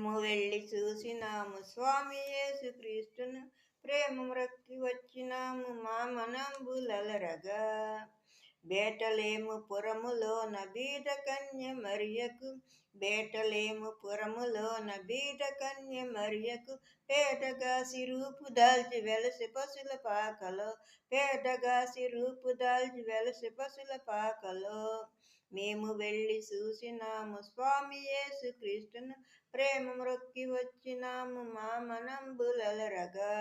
మేము వెళ్ళి చూసినాము స్వామి యేసుక్రీస్తును, ప్రేమ మ్రొక్కి వచ్చినాము మా మనంబులలరగా. బేటలేము పురములోన బీద కన్య మరియకు, బేటలేము పురములోన బీద కన్య మరియకు, పేదగాసి రూపు దాల్చి వెలసి పశుల పాకలో, పేదగాసి రూపు దాల్చి వెలసి పశుల పాకలో. మేము వెళ్ళి చూసినాము స్వామి యేసుక్రీస్తును, ప్రేమ మ్రొక్కి వచ్చినాము మా మనంబులలరగా.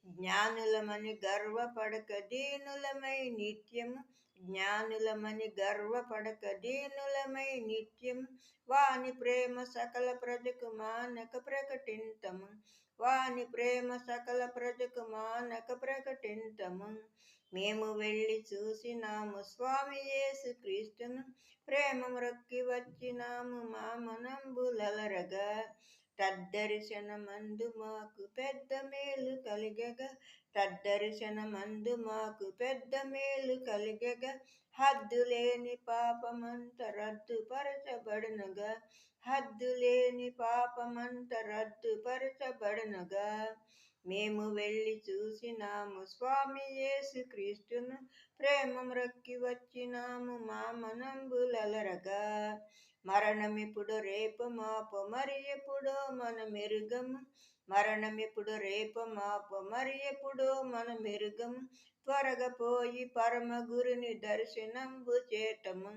జ్ఞానులమని గర్వపడక దీనులమై నిత్యము, జ్ఞానులమని గర్వపడక దీనులమై నిత్యము, వాని ప్రేమ సకల ప్రజకు మానక ప్రకటింతము, వాని ప్రేమ సకల ప్రజకు మానక ప్రకటింతము. మేము వెళ్ళి చూసినాము స్వామి యేసుక్రీస్తును, ప్రేమ మ్రొక్కి వచ్చినాము మా మనంబులలరగా. తద్దర్శనమందు మాకు పెద్ద మేలు కలిగగా, తద్దర్శనమందు మాకు పెద్ద మేలు కలిగగా, హద్దులేని పాపమంత రద్దుపరచబడునుగా, హద్దులేని పాపమంత రద్దుపరచబడునుగా. మేము వెళ్ళి చూసినాము స్వామి యేసుక్రీస్తును, ప్రేమ మ్రొక్కి వచ్చినాము మా మనంబులలరగా. మరణమిప్పుడు రేపు మాపు మరి ఎప్పుడో మనమెరుగము, మరణమిప్పుడు రేపు మాపు మరి ఎప్పుడో మనమెరుగము, త్వరగా పోయి పరమ గురుని దర్శనంబు చేతము,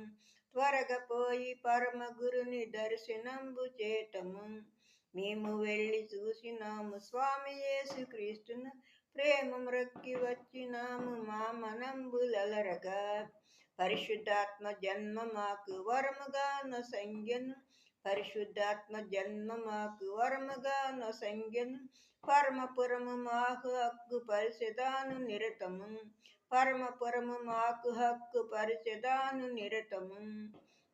త్వరగా పోయి పరమ గురుని దర్శనంబు చేతము. మేము వెళ్ళి చూసినాము స్వామి యేసుక్రీస్తును, ప్రేమ మ్రొక్కి వచ్చినాము మా మనంబులలరగా. పరిశుద్ధాత్మ జన్మ మాకు వరముగా నొసంగెను, పరిశుద్ధాత్మ జన్మ మాకు వరముగా నొసంగెను, పరమపురము మాకు హక్కు పరిచెదాను నిరతము, పరమపురము మాకు హక్కు పరిచెదాను నిరతము.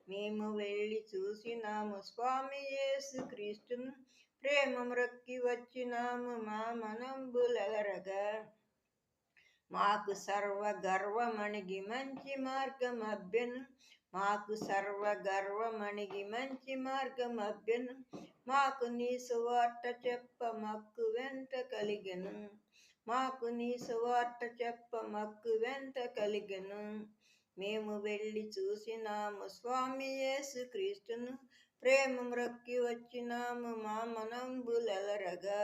మేము వెళ్ళి చూసినాము స్వామి యేసుక్రీస్తును, ప్రేమ మ్రొక్కి వచ్చినాము మా మనంబులలరగా. మాకు సర్వ గర్వమణిగి మంచి మార్గమభ్యను, మాకు సర్వ గర్వమణిగి మంచి మార్గమభ్యను, మాకు నీ సువార్త చెప్ప మక్కు వెంట కలిగెను, మాకు నీ సువార్త చెప్ప మక్కు వెంట కలిగెను. మేము వెళ్ళి చూసినాము స్వామి యేసుక్రీస్తును, ప్రేమ మ్రొక్కి వచ్చినాము మా మనంబులలరగా.